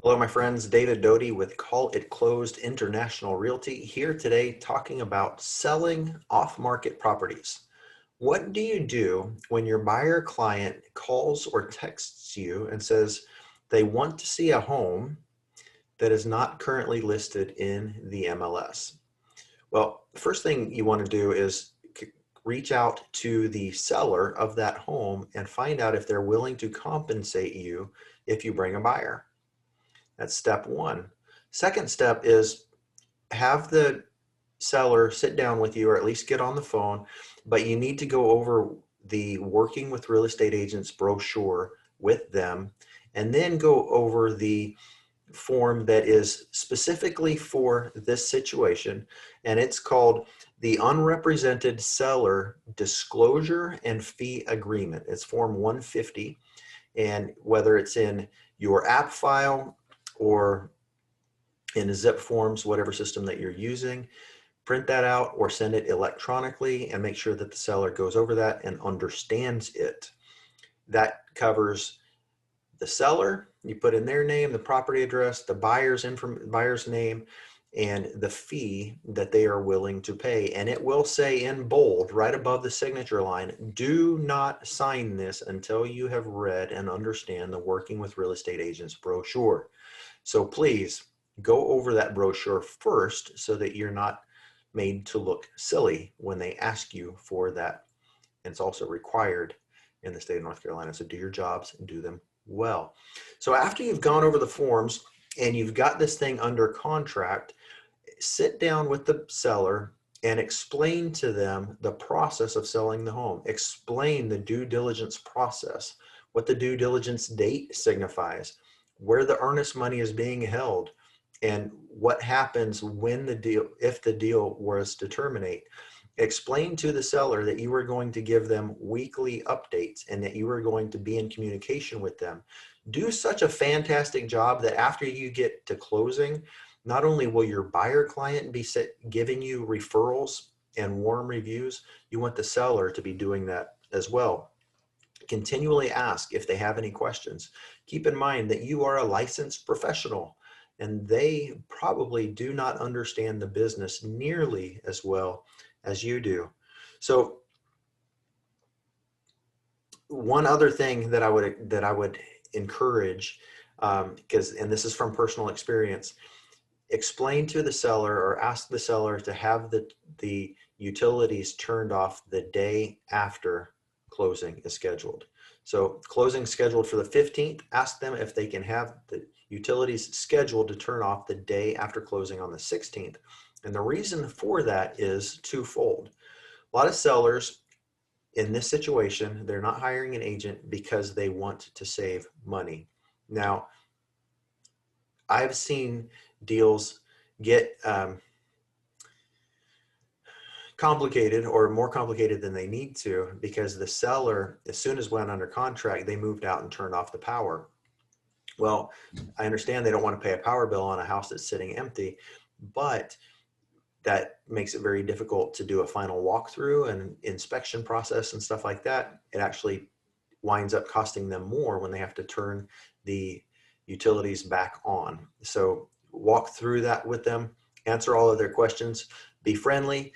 Hello, my friends. David Doty with Call It Closed International Realty here today talking about selling off-market properties. What do you do when your buyer client calls or texts you and says they want to see a home that is not currently listed in the MLS? Well, the first thing you want to do is reach out to the seller of that home and find out if they're willing to compensate you if you bring a buyer. That's step one. Second step is have the seller sit down with you or at least get on the phone, but you need to go over the Working with Real Estate Agents brochure with them and then go over the form that is specifically for this situation, and it's called the Unrepresented Seller Disclosure and Fee Agreement. It's Form 150, and whether it's in your app file or in zip forms, whatever system that you're using, print that out or send it electronically and make sure that the seller goes over that and understands it. That covers the seller. You put in their name, the property address, the buyer's name, and the fee that they are willing to pay. And it will say in bold right above the signature line, do not sign this until you have read and understand the Working with Real Estate Agents brochure. So please go over that brochure first so that you're not made to look silly when they ask you for that. And it's also required in the state of North Carolina. So do your jobs and do them well. So after you've gone over the forms and you've got this thing under contract, sit down with the seller and explain to them the process of selling the home. Explain the due diligence process, what the due diligence date signifies, where the earnest money is being held, and what happens when the deal, if the deal was to terminate. Explain to the seller that you are going to give them weekly updates and that you are going to be in communication with them. Do such a fantastic job that after you get to closing, not only will your buyer client be giving you referrals and warm reviews, you want the seller to be doing that as well. Continually ask if they have any questions. Keep in mind that you are a licensed professional and they probably do not understand the business nearly as well as you do. So one other thing that I would encourage, because and this is from personal experience, explain to the seller or ask the seller to have the utilities turned off the day after closing is scheduled. So closing scheduled for the 15th, ask them if they can have the utilities scheduled to turn off the day after closing on the 16th. And the reason for that is twofold. A lot of sellers in this situation, they're not hiring an agent because they want to save money. Now, I've seen deals get complicated or more complicated than they need to because the seller, as soon as went under contract, they moved out and turned off the power. Well, I understand they don't want to pay a power bill on a house that's sitting empty, but that makes it very difficult to do a final walkthrough and inspection process and stuff like that. It actually winds up costing them more when they have to turn the utilities back on. So walk through that with them, answer all of their questions, be friendly,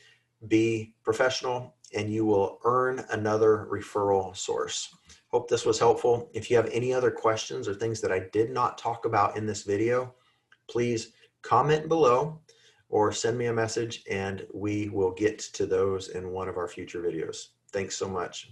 be professional, and you will earn another referral source. Hope this was helpful. If you have any other questions or things that I did not talk about in this video, please comment below or send me a message and we will get to those in one of our future videos. Thanks so much.